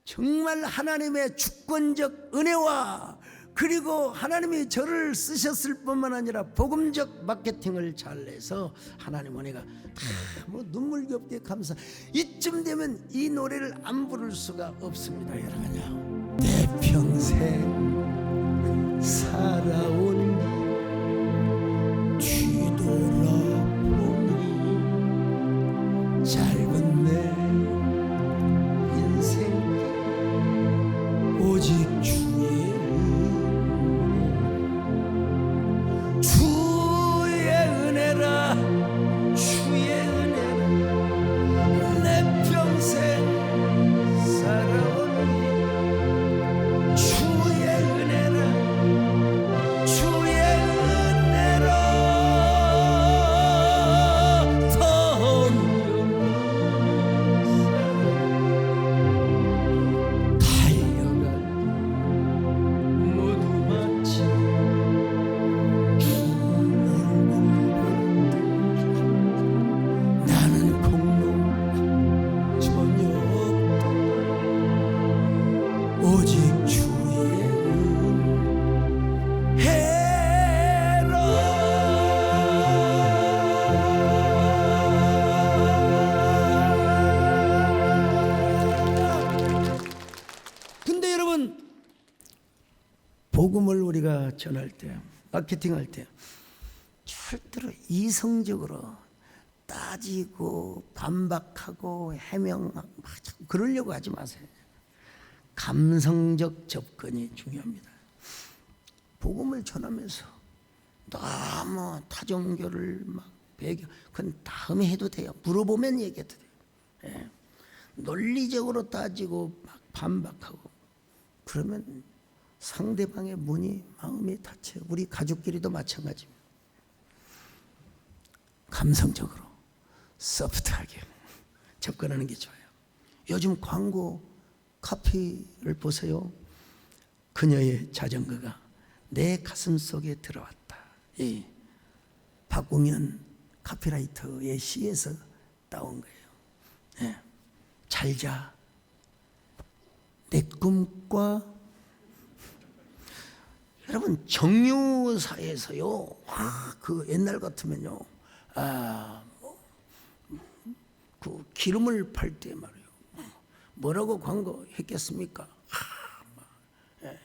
정말 하나님의 주권적 은혜와 그리고 하나님이 저를 쓰셨을 뿐만 아니라 복음적 마케팅을 잘해서 하나님 은혜가 눈물겹게 감사. 이쯤 되면 이 노래를 안 부를 수가 없습니다, 여러분요. 내 평생 살아온 뒤돌아보니 짧은 내 인생 오직 주의 은혜라 내 평생 살아오니 주의 은혜라 주의 복음을 우리가 전할 때, 마케팅할 때 절대로 이성적으로 따지고 반박하고 해명하고 그러려고 하지 마세요. 감성적 접근이 중요합니다. 복음을 전하면서 너무 타종교를 막 배경, 그건 다음에 해도 돼요. 물어보면 얘기해도 돼요. 예. 논리적으로 따지고 막 반박하고 그러면 상대방의 마음이 다쳐요. 우리 가족끼리도 마찬가지입니다. 감성적으로 소프트하게 접근하는 게 좋아요. 요즘 광고 카피를 보세요. 그녀의 자전거가 내 가슴 속에 들어왔다. 이 박공현 카피라이터의 시에서 따온 거예요. 네. 잘자. 내 꿈과 여러분 정유사에서요. 그 옛날 같으면요. 그 기름을 팔 때 말이에요. 뭐라고 광고했겠습니까? 예.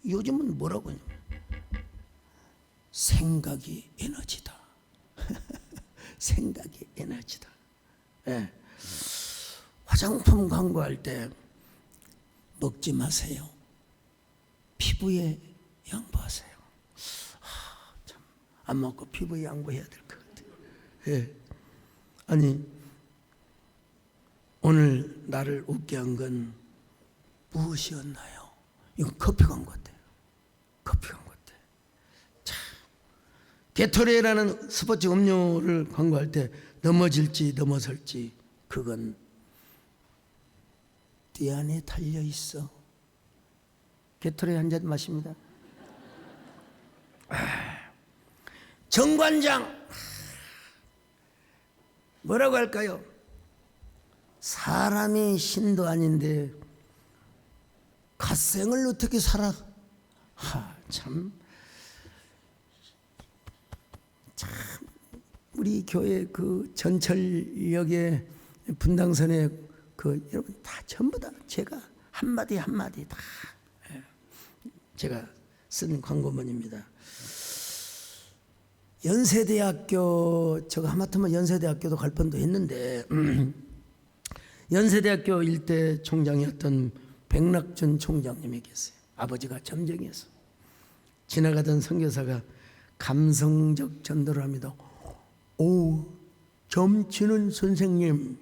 요즘은 뭐라고 하냐면 생각이 에너지다. 생각이 에너지다. 예. 화장품 광고할 때 먹지 마세요. 피부에 양보하세요. 참, 안 먹고 피부에 양보해야 될 것 같아요. 예. 아니 오늘 나를 웃게 한 건 무엇이었나요? 이건 커피 광고 같아요. 커피 광고 같아. 참, 게토레이라는 스포츠 음료를 광고할 때 넘어질지 넘어설지 그건 띠 안에 달려 있어. 게토레이 한 잔 마십니다. 정관장 뭐라고 할까요? 사람이 신도 아닌데 갓생을 어떻게 살아? 참 우리 교회 그 전철역의 분당선에 그 여러분 다 전부 다 제가 한마디 한마디 다 제가 쓴 광고문입니다. 연세대학교 저거 하마터면 연세대학교도 갈 뻔도 했는데 연세대학교 일대 총장이었던 백낙준 총장님이 계세요. 아버지가 점쟁이였어. 지나가던 선교사가 감성적 전도를 합니다. 오, 점치는 선생님,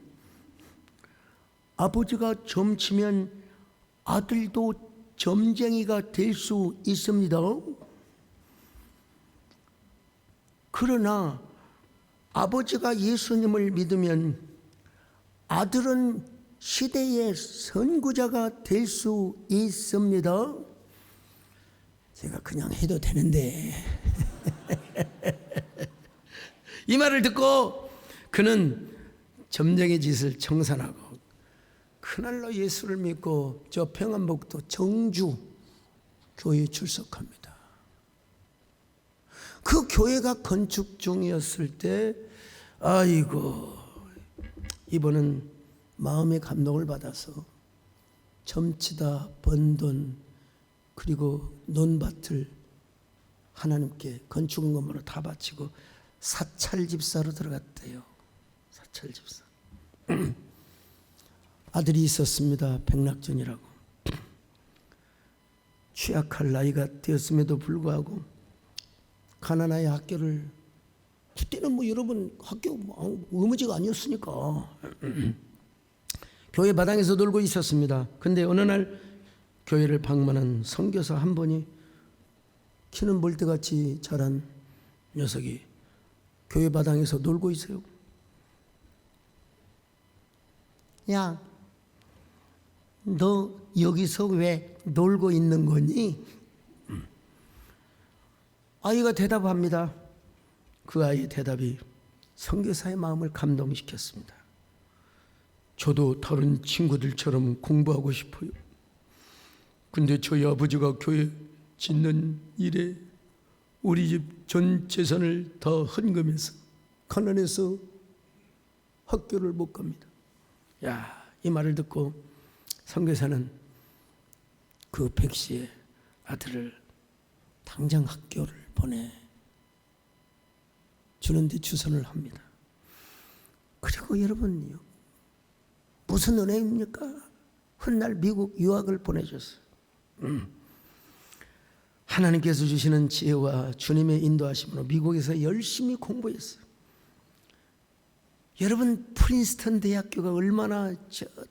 아버지가 점치면 아들도 점쟁이가 될 수 있습니다. 그러나 아버지가 예수님을 믿으면 아들은 시대의 선구자가 될 수 있습니다. 제가 그냥 해도 되는데 이 말을 듣고 그는 점쟁이 짓을 청산하고 그날로 예수를 믿고 저 평안북도 정주 교회에 출석합니다. 그 교회가 건축 중이었을 때 아이고 이번은 마음의 감동을 받아서 점치다 번 돈 그리고 논밭을 하나님께 건축원금으로 다 바치고 사찰집사로 들어갔대요. 사찰집사. 아들이 있었습니다. 백낙준이라고. 취약할 나이가 되었음에도 불구하고 가나나의 학교를 그때는 뭐 여러분 학교 의무지가 아니었으니까 교회 마당에서 놀고 있었습니다. 근데 어느 날 교회를 방문한 선교사 한 분이 키는 몰대같이 자란 녀석이 교회 마당에서 놀고 있어요. 야, 너 여기서 왜 놀고 있는 거니? 아이가 대답합니다. 그 아이의 대답이 선교사의 마음을 감동시켰습니다. 저도 다른 친구들처럼 공부하고 싶어요. 근데 저희 아버지가 교회 짓는 일에 우리 집 전 재산을 다 헌금해서 가난해서 학교를 못 갑니다. 야, 이 말을 듣고 선교사는 그 백 씨의 아들을 당장 학교를 보내주는데 주선을 합니다. 그리고 여러분요, 무슨 은혜입니까? 훗날 미국 유학을 보내줬어요. 하나님께서 주시는 지혜와 주님의 인도하심으로 미국에서 열심히 공부했어요. 여러분, 프린스턴 대학교가 얼마나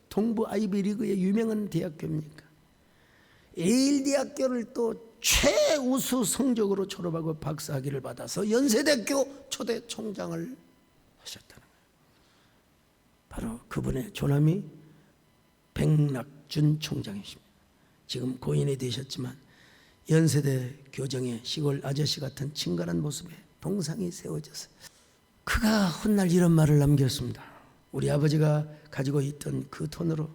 동부 아이비리그의 유명한 대학교입니까? 예일 대학교를 또 최우수 성적으로 졸업하고 박사학위를 받아서 연세대학교 초대 총장을 하셨다는 거예요. 바로 그분의 조남이 백낙준 총장이십니다. 지금 고인이 되셨지만 연세대 교정의 시골 아저씨 같은 친근한 모습에 동상이 세워졌어요. 그가 훗날 이런 말을 남겼습니다. 우리 아버지가 가지고 있던 그 돈으로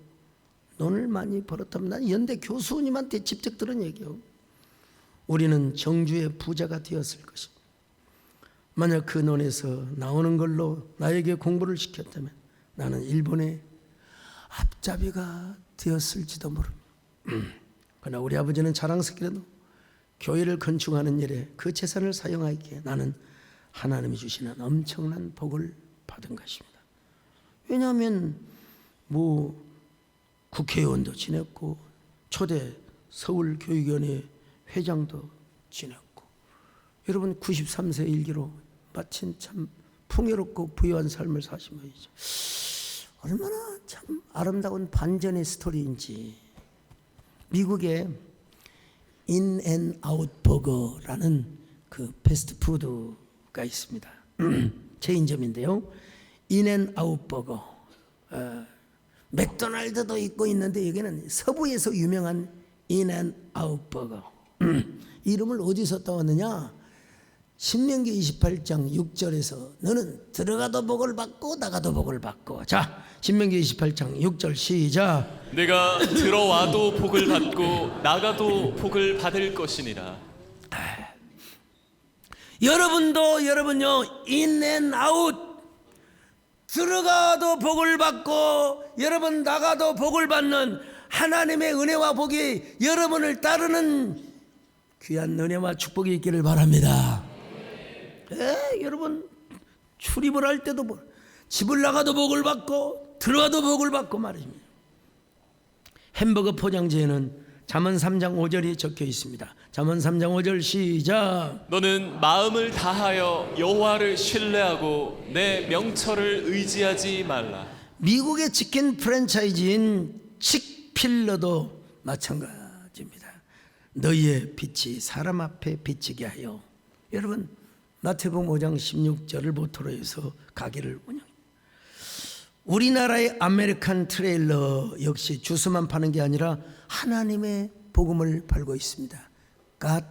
돈을 많이 벌었다면, 난 연대 교수님한테 직접 들은 얘기요, 우리는 정주의 부자가 되었을 것입니다. 만약 그 논에서 나오는 걸로 나에게 공부를 시켰다면 나는 일본의 앞잡이가 되었을지도 모릅니다. 그러나 우리 아버지는 자랑스럽게도 교회를 건축하는 일에 그 재산을 사용하기에 나는 하나님이 주시는 엄청난 복을 받은 것입니다. 왜냐하면 국회의원도 지냈고 초대 서울교육위원회 회장도 지냈고, 여러분 93세 일기로 마침 참 풍요롭고 부유한 삶을 사신 분이죠. 얼마나 참 아름다운 반전의 스토리인지. 미국의 인앤아웃 버거라는 그 패스트푸드가 있습니다. 체인점인데요, 인앤아웃 버거, 맥도날드도 있고 있는데 여기는 서부에서 유명한 인앤아웃 버거. 이름을 어디서 따왔느냐? 신명기 28장 6절에서 너는 들어가도 복을 받고 나가도 복을 받고. 자, 신명기 28장 6절 시작. 내가 들어와도 복을 받고 나가도 복을 받을 것이니라. 여러분요, 인앤아웃, 들어가도 복을 받고 여러분 나가도 복을 받는 하나님의 은혜와 복이 여러분을 따르는 귀한 은혜와 축복이 있기를 바랍니다. 여러분, 출입을 할 때도 집을 나가도 복을 받고 들어와도 복을 받고 말입니다. 햄버거 포장지에는 잠언 3장 5절이 적혀 있습니다. 잠언 3장 5절 시작. 너는 마음을 다하여 여호와를 신뢰하고 내 명철을 의지하지 말라. 미국의 치킨 프랜차이즈인 칙필러도 마찬가지입니다. 너희의 빛이 사람 앞에 비치게 하여. 여러분, 마태복음 5장 16절을 모토로 해서 가게를 운영합니다. 우리나라의 아메리칸 트레일러 역시 주스만 파는 게 아니라 하나님의 복음을 팔고 있습니다. God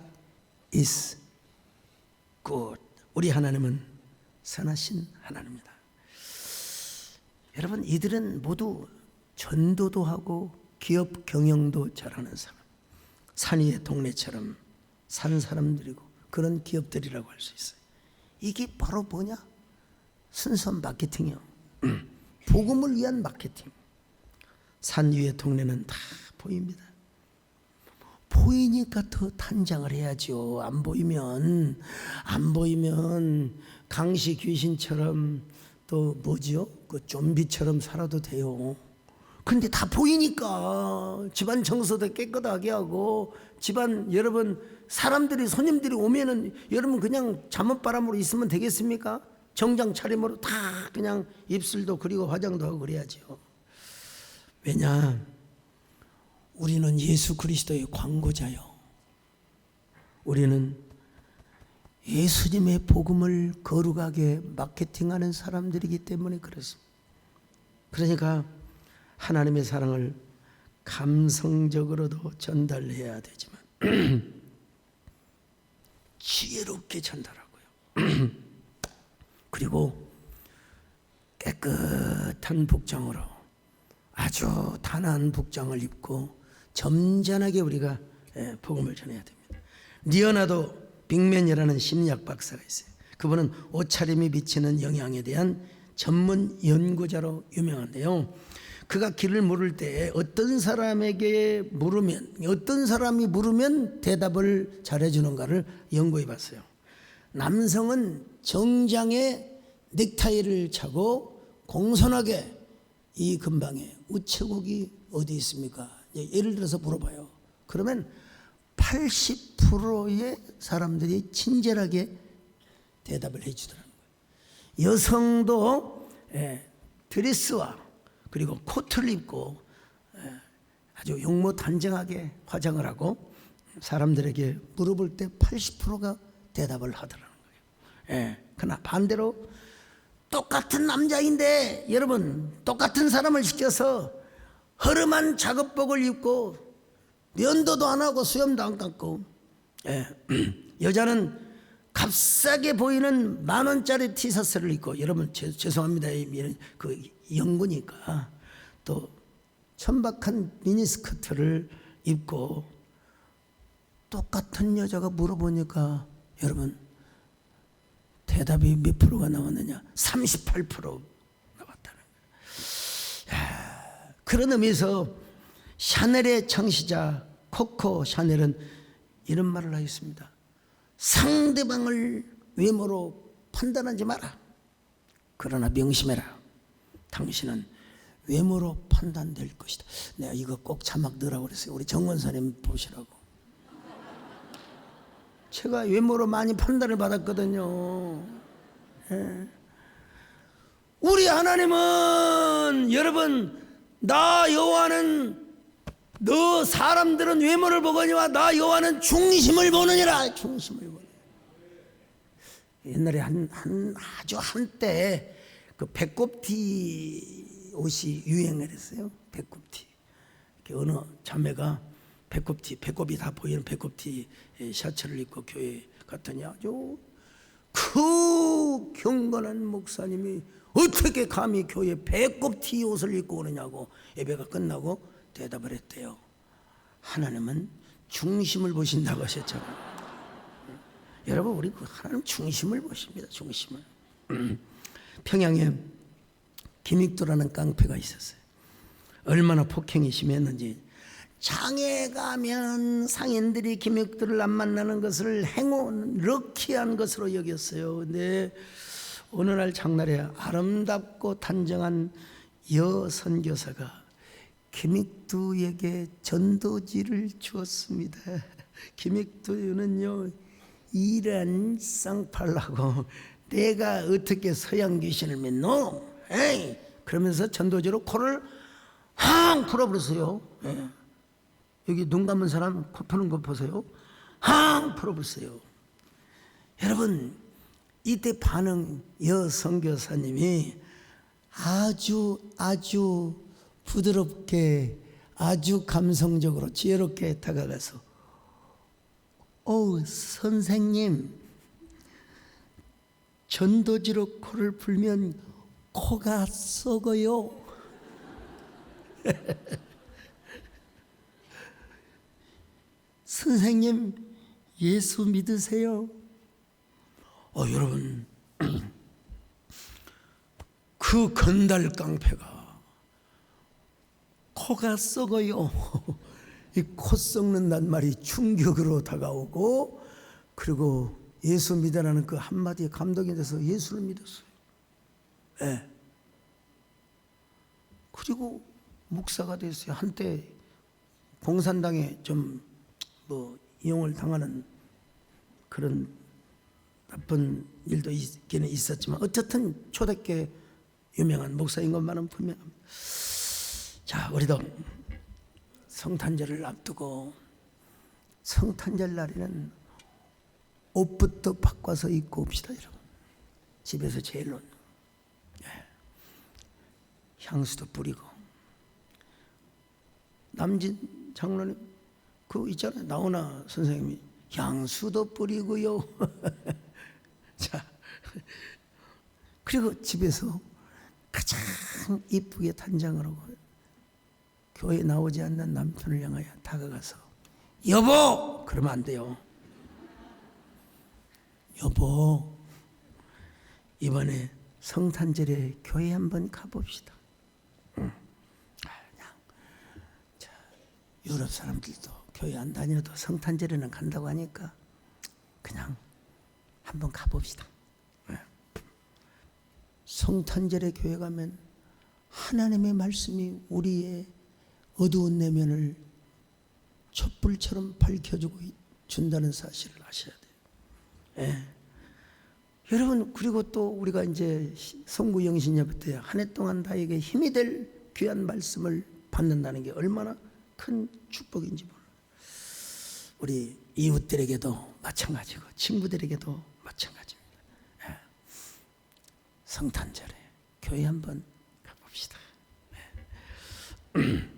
is good. 우리 하나님은 선하신 하나님입니다. 여러분, 이들은 모두 전도도 하고 기업 경영도 잘하는 사람, 산 위의 동네처럼 산 사람들이고 그런 기업들이라고 할 수 있어요. 이게 바로 뭐냐? 순수한 마케팅이요. 복음을 위한 마케팅. 산 위의 동네는 다 보입니다. 보이니까 더 탄장을 해야죠. 안 보이면 강시 귀신처럼 또 뭐죠? 그 좀비처럼 살아도 돼요. 근데 다 보이니까 집안 청소도 깨끗하게 하고, 집안 여러분 사람들이 손님들이 오면은 여러분 그냥 잠옷바람으로 있으면 되겠습니까? 정장 차림으로 다 그냥 입술도 그리고 화장도 하고 그래야죠. 왜냐? 우리는 예수 그리스도의 광고자요. 우리는 예수님의 복음을 거룩하게 마케팅하는 사람들이기 때문에 그렇습니다. 그러니까 하나님의 사랑을 감성적으로도 전달해야 되지만 지혜롭게 전달하고요. 그리고 깨끗한 복장으로, 아주 단아한 복장을 입고 점잖하게 우리가 복음을 전해야 됩니다. 리오나르도 빅맨이라는 심리학 박사가 있어요. 그분은 옷차림이 미치는 영향에 대한 전문 연구자로 유명한데요. 그가 길을 물을 때 어떤 사람에게 물으면, 어떤 사람이 물으면 대답을 잘해주는가를 연구해 봤어요. 남성은 정장에 넥타이를 차고 공손하게 이 근방에 우체국이 어디 있습니까? 예를 들어서 물어봐요. 그러면 80%의 사람들이 친절하게 대답을 해주더라는 거예요. 여성도 드레스와 그리고 코트를 입고 아주 용모단정하게 화장을 하고 사람들에게 물어볼 때 80%가 대답을 하더라는 거예요. 그러나 반대로 똑같은 남자인데 여러분 똑같은 사람을 시켜서 허름한 작업복을 입고 면도도 안 하고 수염도 안 감고 여자는 값싸게 보이는 10,000원짜리 티셔츠를 입고 여러분 죄송합니다 그 연구니까 또 천박한 미니스커트를 입고 똑같은 여자가 물어보니까 여러분 대답이 몇 프로가 나왔느냐? 38% 나왔다는 거예요. 그런 의미에서 샤넬의 창시자 코코 샤넬은 이런 말을 하였습니다. 상대방을 외모로 판단하지 마라. 그러나 명심해라. 당신은 외모로 판단될 것이다. 내가 이거 꼭 자막 넣으라고 그랬어요. 우리 정원사님 보시라고. 제가 외모로 많이 판단을 받았거든요. 우리 하나님은 여러분 나 여호와는 너 사람들은 외모를 보거니와 나 여호와는 중심을 보느니라. 중심을 보느니라. 옛날에 아주 한때 그 배꼽티 옷이 유행을 했어요. 배꼽티. 어느 자매가 배꼽이 다 보이는 배꼽티 셔츠를 입고 교회 갔더니 아주 그 경건한 목사님이 어떻게 감히 교회 배꼽티 옷을 입고 오느냐고 예배가 끝나고 대답을 했대요. 하나님은 중심을 보신다고 하셨잖아요. 여러분 우리 하나님 중심을 보십니다. 중심을. 평양에 김익도라는 깡패가 있었어요. 얼마나 폭행이 심했는지 장에 가면 상인들이 김익도를 안 만나는 것을 행운, 럭키한 것으로 여겼어요. 근데 어느 날 장날에 아름답고 단정한 여 선교사가 김익두에게 전도지를 주었습니다. 김익두는요 이런 쌍팔라고 내가 어떻게 서양 귀신을 믿노? 에이! 그러면서 전도지로 코를 항 풀어버렸어요. 여기 눈 감은 사람 코 푸는 거 보세요. 항 풀어버렸어요. 여러분 이때 반응 여 선교사님이 아주 부드럽게 아주 감성적으로 지혜롭게 다가가서 선생님 전도지로 코를 풀면 코가 썩어요. 선생님 예수 믿으세요? 여러분 그 건달 깡패가 코가 썩어요. 이 코 썩는단 말이 충격으로 다가오고 그리고 예수 믿으라는 그 한마디에 감동이 돼서 예수를 믿었어요. 그리고 목사가 됐어요. 한때 공산당에 좀 이용을 당하는 그런 나쁜 일도 있기는 있었지만 어쨌든 초대교회 유명한 목사인 것만은 분명합니다. 자, 우리도 성탄절을 앞두고 성탄절 날에는 옷부터 바꿔서 입고 옵시다, 여러분. 집에서 제일로 향수도 뿌리고. 남진 장로님 그 있잖아요. 나오나 선생님이 향수도 뿌리고요. 자, 그리고 집에서 가장 이쁘게 단장을 하고 교회 나오지 않는 남편을 향하여 다가가서 여보! 그러면 안 돼요. 여보, 이번에 성탄절에 교회 한번 가봅시다. 유럽 사람들도 교회 안 다녀도 성탄절에는 간다고 하니까 그냥 한번 가봅시다. 성탄절에 교회 가면 하나님의 말씀이 우리의 어두운 내면을 촛불처럼 밝혀주고 준다는 사실을 아셔야 돼요. 예. 여러분, 그리고 또 우리가 이제 성구영신 예배 때 한 해 동안 나에게 힘이 될 귀한 말씀을 받는다는 게 얼마나 큰 축복인지 몰라요. 우리 이웃들에게도 마찬가지고 친구들에게도 마찬가지입니다. 예. 성탄절에 교회 한번 가봅시다. 예.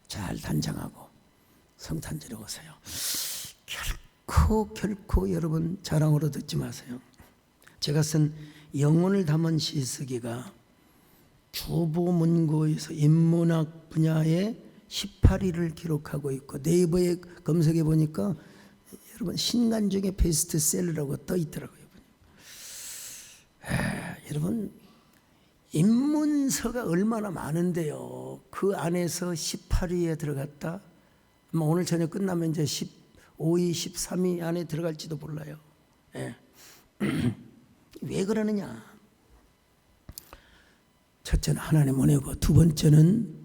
잘 단장하고 성탄절에 오세요. 결코 여러분 자랑으로 듣지 마세요. 제가 쓴 영혼을 담은 시쓰기가 주보문고에서 인문학 분야의 18위를 기록하고 있고 네이버에 검색해 보니까 여러분 신간 중에 베스트셀러라고 떠 있더라고요. 여러분 인문서가 얼마나 많은데요. 그 안에서 18위에 들어갔다. 오늘 저녁 끝나면 이제 15위, 13위 안에 들어갈지도 몰라요. 예. 왜 그러느냐? 첫째는 하나님 은혜고, 두 번째는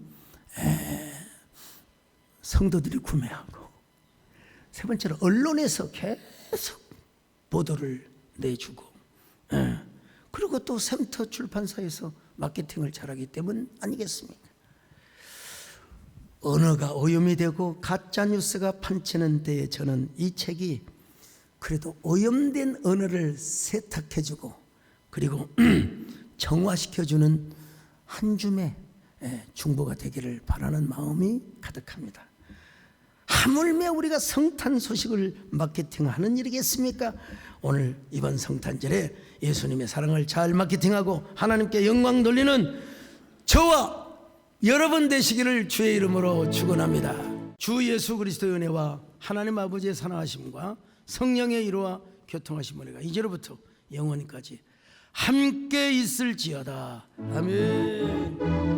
성도들이 구매하고, 세 번째는 언론에서 계속 보도를 내주고, 그리고 또 샘터 출판사에서 마케팅을 잘하기 때문 아니겠습니까? 언어가 오염이 되고 가짜 뉴스가 판치는 때에 저는 이 책이 그래도 오염된 언어를 세탁해주고 그리고 정화시켜주는 한 줌의 중보가 되기를 바라는 마음이 가득합니다. 하물며 우리가 성탄 소식을 마케팅하는 일이겠습니까? 오늘 이번 성탄절에 예수님의 사랑을 잘 마케팅하고 하나님께 영광 돌리는 저와 여러분 되시기를 주의 이름으로 축원합니다. 주 예수 그리스도의 은혜와 하나님 아버지의 사랑하심과 성령의 이루와 교통하신 은혜가 이제로부터 영원히까지 함께 있을지어다. 아멘.